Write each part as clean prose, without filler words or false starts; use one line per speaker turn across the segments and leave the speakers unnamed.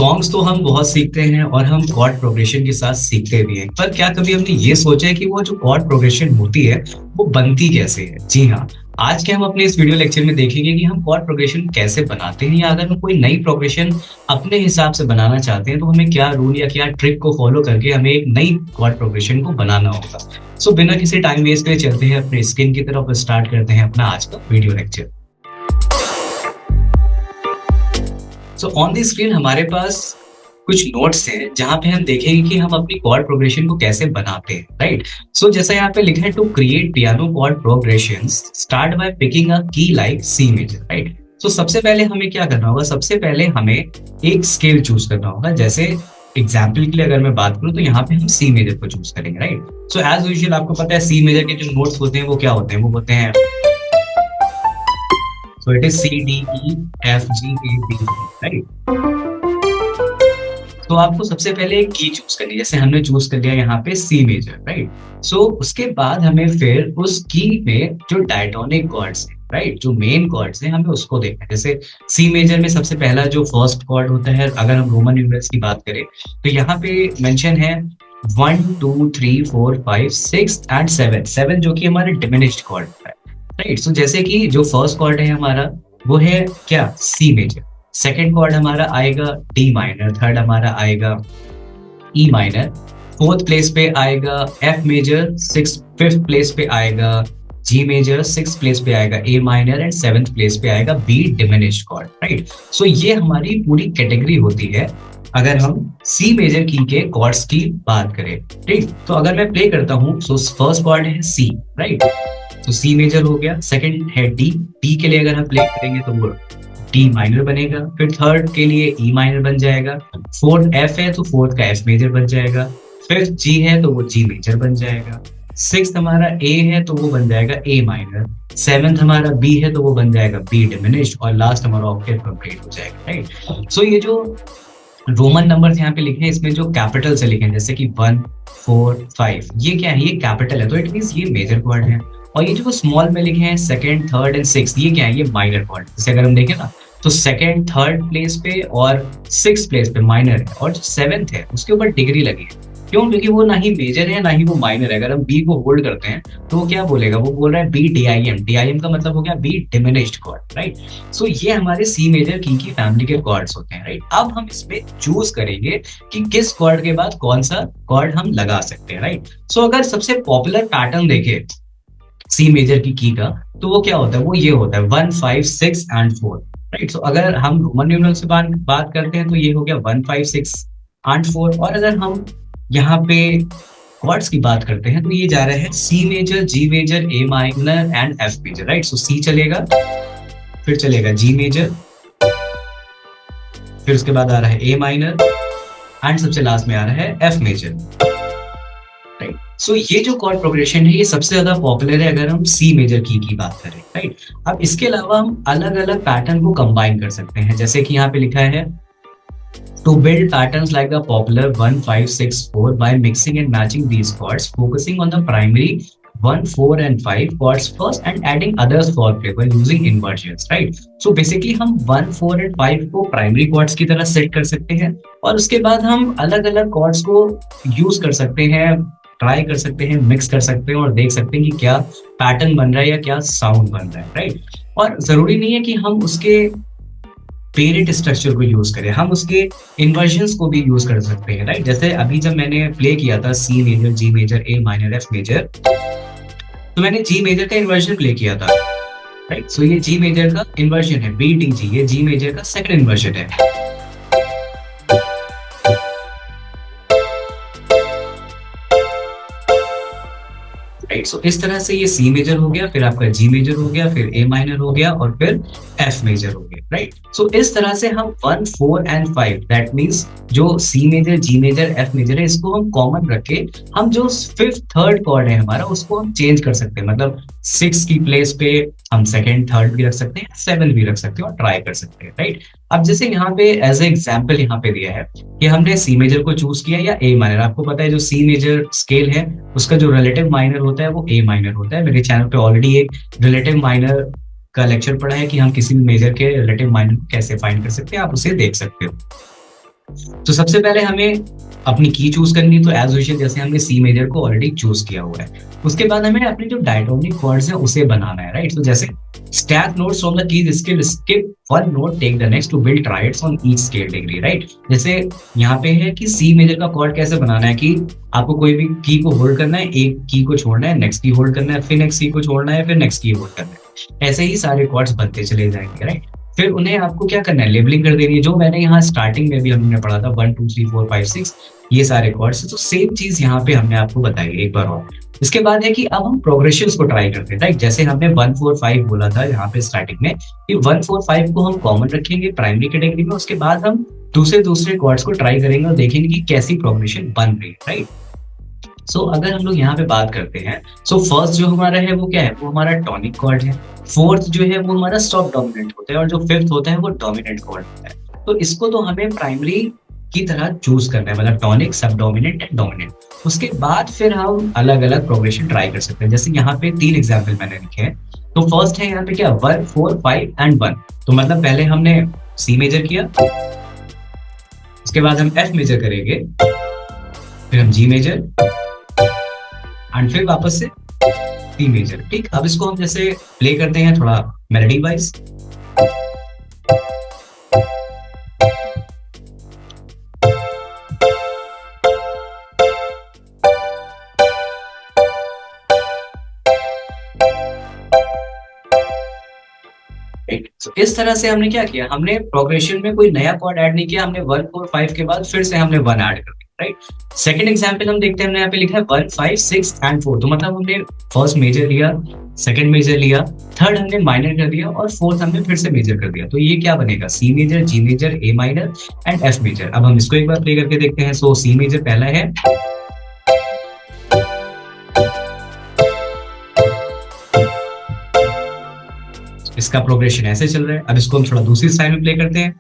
Songs तो हम बहुत सीखते हैं और हम कॉर्ड प्रोग्रेशन के साथ सीखते भी हैं, पर क्या कभी हमने ये सोचा है कि वो जो कॉर्ड प्रोग्रेशन होती है वो बनती कैसे है? जी हाँ, आज के हम अपने इस वीडियो लेक्चर में देखेंगे कि हम कॉर्ड प्रोग्रेशन कैसे बनाते हैं, या अगर हम कोई नई प्रोग्रेशन अपने हिसाब से बनाना चाहते हैं तो हमें क्या रूल या क्या ट्रिक को फॉलो करके हमें एक नई कॉर्ड प्रोग्रेशन को बनाना होगा। सो बिना किसी टाइम वेस्ट के चलते हैं अपने स्क्रीन की तरफ, स्टार्ट करते हैं अपना आज का video lecture. So on the screen हमारे पास कुछ नोट्स हैं जहां पे हम देखेंगे कि हम अपनी कॉर्ड प्रोग्रेशन को कैसे बनाते हैं, राइट। सो जैसा यहाँ पे लिखा है, to create piano chord progressions start by picking a key like C major, right. So सबसे पहले हमें क्या करना होगा, सबसे पहले हमें एक स्केल चूज करना होगा। जैसे एग्जाम्पल के लिए अगर मैं बात करूं तो यहाँ पे हम सी मेजर को चूज करेंगे, राइट। सो एज यूजुअल आपको पता है सी मेजर के जो नोट्स होते हैं वो क्या होते हैं, वो होते हैं, so it is C D E F G A B, right. तो आपको सबसे पहले एक की चूज करनी है, जैसे हमने चूज कर लिया यहाँ पे सी मेजर, राइट। सो उसके बाद हमें फिर उस की में जो डायटोनिक कॉर्ड्स हैं, राइट, जो मेन कॉर्ड्स हैं, हमें उसको देखना है। जैसे सी मेजर में सबसे पहला जो फर्स्ट कॉर्ड होता है, अगर हम रोमन न्यूमरल्स की बात करें तो यहाँ पे मेंशन है 1 2 3 4 5 6 एंड 7 जो कि हमारे डिमिनिश्ड कॉर्ड है, राइट। सो जैसे कि जो फर्स्ट कॉर्ड है हमारा वो है क्या, सी मेजर। सेकेंड कॉर्ड हमारा आएगा डी माइनर, थर्ड हमारा आएगा ई माइनर, फोर्थ प्लेस पे आएगा एफ मेजर, फिफ्थ प्लेस पे आएगा जी मेजर, सिक्स प्लेस पे आएगा ए माइनर एंड सेवेंथ प्लेस पे आएगा B diminished chord, right. So ये हमारी पूरी कैटेगरी होती है अगर हम सी मेजर की के कॉर्ड्स की बात करें, ठीक। तो अगर मैं प्ले करता हूँ, सो फर्स्ट कॉर्ड है सी, राइट, तो सी मेजर हो गया। सेकंड है डी, डी के लिए अगर हम प्ले करेंगे तो वो डी माइनर बनेगा। फिर थर्ड के लिए ई माइनर बन जाएगा। फोर्थ एफ है तो फोर्थ का एफ मेजर बन जाएगा। फिफ्थ जी है तो वो जी मेजर बन जाएगा। सिक्स्थ हमारा ए है तो वो बन जाएगा ए माइनर। सेवेंथ हमारा बी है तो वो बन जाएगा बी डिमिनिश्ड, और लास्ट हमारा ऑक्टेव कंप्लीट हो जाएगा, राइट। सो ये जो रोमन नंबर्स यहाँ पे लिखे हैं, इसमें जो कैपिटल से लिखे हैं जैसे कि 1 4 5, ये क्या है, ये कैपिटल है, तो इट मींस ये मेजर कॉर्ड है। और ये जो स्मॉल में लिखे हैं सेकंड थर्ड एंड सिक्स्थ, ये क्या है, ये माइनर कॉर्ड। जैसे अगर हम देखें ना तो सेकंड थर्ड प्लेस पे और सिक्स प्लेस पे माइनर है, और जो सेवेंथ है उसके ऊपर डिग्री लगी है। क्यों? क्योंकि वो ना ही मेजर है ना ही वो माइनर है। अगर हम बी को होल्ड करते हैं तो वो क्या बोलेगा, वो बोल रहा है B D I M, D I M का मतलब हो गया B diminished chord, right. So ये हमारे सी मेजर की फैमिली के कॉर्ड्स होते हैं, राइट। अब हम इसमें चूज करेंगे कि किस कॉर्ड के बाद कौन सा कॉर्ड हम लगा सकते हैं, राइट। सो अगर सबसे पॉपुलर पैटर्न देखें सी मेजर की का, तो वो क्या होता है, वो ये होता है 1 5 6 एंड 4, राइट। सो अगर हम रोमन न्यूमरल से बात करते हैं तो ये हो गया 1 5 6 एंड 4। और अगर हम यहाँ पे कॉर्ड्स की बात करते हैं तो ये जा रहा है C major, G major, A minor and F major, right. So C चलेगा, फिर चलेगा जी मेजर, फिर उसके बाद आ रहा है ए माइनर एंड सबसे लास्ट में आ रहा है एफ मेजर, राइट। सो ये जो कॉर्ड प्रोग्रेशन है ये सबसे ज्यादा पॉपुलर है अगर हम सी मेजर की बात करें, राइट। अब इसके अलावा हम अलग अलग पैटर्न को कंबाइन कर सकते हैं, जैसे कि यहाँ पे लिखा है to build patterns like the popular 1 5 6 4 by mixing and matching these chords, focusing on the primary 1 4 and 5 chords first and adding others for flavor using inversions, right। So basically हम 1 4 and 5 को primary chords की तरह set कर सकते हैं, और उसके बाद हम अलग अलग chords को यूज कर सकते हैं, ट्राई कर सकते हैं, मिक्स कर सकते हैं और देख सकते हैं कि क्या पैटर्न बन रहा है या क्या साउंड बन रहा है, राइट। और जरूरी नहीं है कि हम उसके पेरेंट स्ट्रक्चर को यूज करें, हम उसके इन्वर्जन्स को भी यूज कर सकते हैं, राइट। जैसे अभी जब मैंने प्ले किया था C major, G major, A minor, F major, तो मैंने जी मेजर का इन्वर्जन प्ले किया था, राइट। सो ये जी मेजर का इन्वर्जन है, बी डी जी, ये जी मेजर का सेकंड इन्वर्जन है, राइट। सो इस तरह से ये सी मेजर हो गया, फिर आपका जी मेजर हो गया, फिर ए माइनर हो गया और फिर एफ मेजर हो गया, राइट। सो इस तरह से हम 1 4 एंड 5, दैट मींस जो C major, G major, F major है, इसको हम कॉमन रख के हम जो फिफ्थ थर्ड कॉर्ड है हमारा उसको हम चेंज कर सकते हैं। मतलब 6 की प्लेस पे हम सेकंड थर्ड भी रख सकते हैं, 7 भी रख सकते हैं और ट्राई कर सकते हैं, राइट। अब जैसे यहाँ पे एज ए एग्जाम्पल यहाँ पे दिया है कि हमने सी मेजर को चूज किया या ए माइनर। आपको पता है जो सी मेजर स्केल है उसका जो रिलेटिव माइनर होता है वो ए माइनर होता है। मेरे चैनल पे ऑलरेडी एक रिलेटिव माइनर का लेक्चर पढ़ा है कि हम किसी भी मेजर के रिलेटिव माइनर को कैसे फाइंड कर सकते हैं, आप उसे देख सकते हो। तो सबसे पहले हमें अपनी की चूज करनी है, तो एज यूजुअल जैसे हमने सी मेजर को ऑलरेडी चूज किया हुआ है, उसके बाद हमें अपने जो डायटोनिक कॉर्ड्स हैं उसे बनाना है, राइट। तो जैसे stack notes from the keys skill, skip one note, take the next to build triads on each scale degree, right। जैसे यहाँ पे है कि सी मेजर का कॉर्ड कैसे बनाना है कि आपको कोई भी की को होल्ड करना है, एक की को छोड़ना है, नेक्स्ट की होल्ड करना है, फिर नेक्स्ट की को छोड़ना है, फिर नेक्स्ट की होल्ड करना है, ऐसे ही सारे कॉर्ड्स बनते चले जाएंगे, राइट। फिर उन्हें आपको क्या करना है, लेबलिंग कर देनी है, जो मैंने यहाँ स्टार्टिंग में भी हमने पढ़ा था 1 2 3 4 5 6 ये सारे कॉर्ड्स। तो सेम चीज यहाँ पे हमने आपको बताई एक बार और। इसके बाद है कि अब हम प्रोग्रेशंस को ट्राई करते हैं, राइट। जैसे हमने 1 4 5 बोला था यहाँ पे स्टार्टिंग में कि 1 4 5 को हम कॉमन रखेंगे प्राइमरी कैटेगरी में, उसके बाद हम दूसरे कॉर्ड्स को ट्राई करेंगे और देखेंगे कि कैसी प्रोग्रेशन बन रही है, राइट। सो अगर हम लोग यहाँ पे बात करते हैं, सो फर्स्ट जो हमारा है वो क्या है, वो हमारा टॉनिक कॉर्ड है, फोर्थ जो है वो हमारा सब डोमिनेंट होता है, और जो फिफ्थ होता है वो डोमिनेंट कॉर्ड होता है। तो इसको तो हमें प्राइमरी की तरह चूज करना है, मतलब टॉनिक, सब डोमिनेंट एंड डोमिनेंट। उसके बाद फिर हम अलग अलग प्रोग्रेशन ट्राई कर सकते हैं। जैसे यहाँ पे 3 एग्जाम्पल मैंने लिखे हैं। तो फर्स्ट है यहाँ पे क्या 1 4 5 एंड 1। तो मतलब पहले हमने सी मेजर किया, उसके बाद हम एफ मेजर करेंगे, फिर हम जी मेजर एंड फिर वापस से सी मेजर, ठीक। अब इसको हम जैसे प्ले करते हैं थोड़ा मेलोडी वाइज। तो इस तरह से हमने क्या किया, हमने प्रोग्रेशन में कोई नया कॉर्ड ऐड नहीं किया, हमने 1 4 5 के बाद फिर से हमने 1 ऐड कर दिया, राइट। सेकंड एग्जांपल हम देखते हैं, हमने यहाँ पे लिखा है 1 5 6 एंड 4। तो मतलब हमने फर्स्ट मेजर लिया, सेकंड मेजर लिया, थर्ड हमने माइनर कर दिया और फोर्थ हमने फिर से मेजर कर दिया। तो ये क्या बनेगा, C major, G major, A minor and F major. अब हम इसको एक बार प्ले करके देखते हैं। सो सी मेजर पहला है, इसका प्रोग्रेशन ऐसे चल रहा है। अब इसको हम थोड़ा दूसरी स्टाइल में प्ले करते हैं।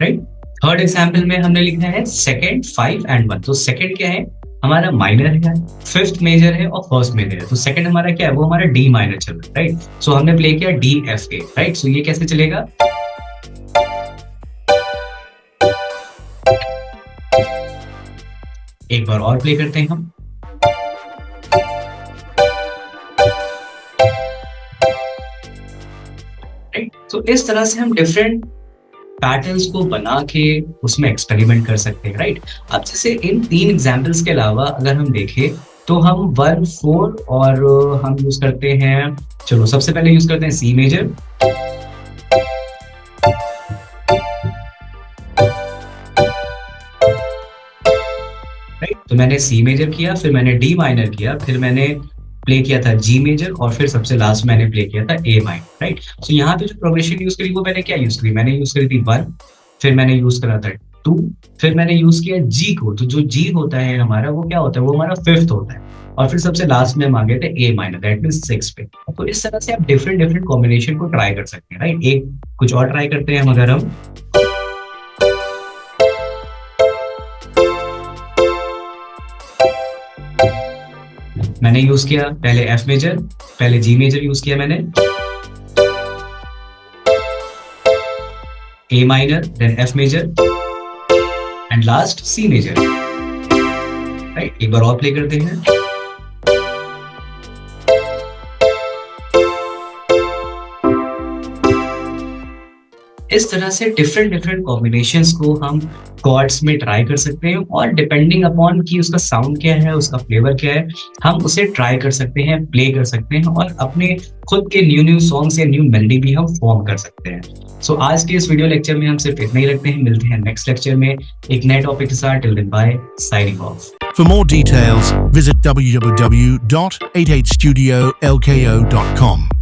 राइट। थर्ड एग्जांपल में हमने लिखा है सेकंड 5 एंड 1। तो सेकंड क्या है, हमारा माइनर है, फिफ्थ मेजर है और फर्स्ट मेजर है। तो सेकंड हमारा क्या है, वो हमारा डी माइनर चल रहा है, राइट। सो हमने प्ले किया D F A, right. So ये कैसे चलेगा, एक बार और प्ले करते हैं हम। राइट। तो इस तरह से हम डिफरेंट पैटर्न्स को बना के उसमें एक्सपेरिमेंट कर सकते हैं, राइट। अब जैसे इन 3 एग्जांपल्स के अलावा अगर हम देखें तो हम 1 4 और हम यूज करते हैं, चलो सबसे पहले यूज करते हैं सी मेजर, तो मैंने सी मेजर किया, फिर मैंने डी माइनर किया, फिर मैंने प्ले किया था जी मेजर और फिर सबसे लास्ट मैंने प्ले किया था ए माइनर, राइट। सो यहाँ पे जो प्रोग्रेशन यूज करी वो मैंने क्या यूज करी, मैंने यूज करी थी 1, फिर मैंने यूज करा था 2, फिर मैंने यूज किया जी को। तो जो जी होता है हमारा वो क्या होता है, वो हमारा फिफ्थ होता है, और फिर सबसे लास्ट में हम आ गए थे ए माइनर, दैट मींस 6 पे। तो इस तरह से आप डिफरेंट कॉम्बिनेशन को ट्राई कर सकते हैं, राइट। एक कुछ और ट्राई करते हैं हम, अगर हम मैंने यूज किया पहले एफ मेजर, पहले जी मेजर यूज किया मैंने, A minor, then F major and last C major, right. एक बार और प्ले करते हैं। इस तरह से डिफरेंट कॉम्बिनेशंस को हम कॉर्ड्स में ट्राई कर सकते हैं, और डिपेंडिंग अपॉन कि उसका साउंड क्या है, उसका फ्लेवर क्या है, हम उसे ट्राई कर सकते हैं, प्ले कर सकते हैं, और अपने खुद के न्यू सॉन्ग्स या न्यू मेलोडी भी हम फॉर्म कर सकते हैं। सो आज के इस वीडियो लेक्चर में हम सिर्फ इतना ही रखते हैं, मिलते हैं नेक्स्ट लेक्चर में एक नए टॉपिक के साथ। Till then bye, signing off.
For more details, visit www.88studiolko.com.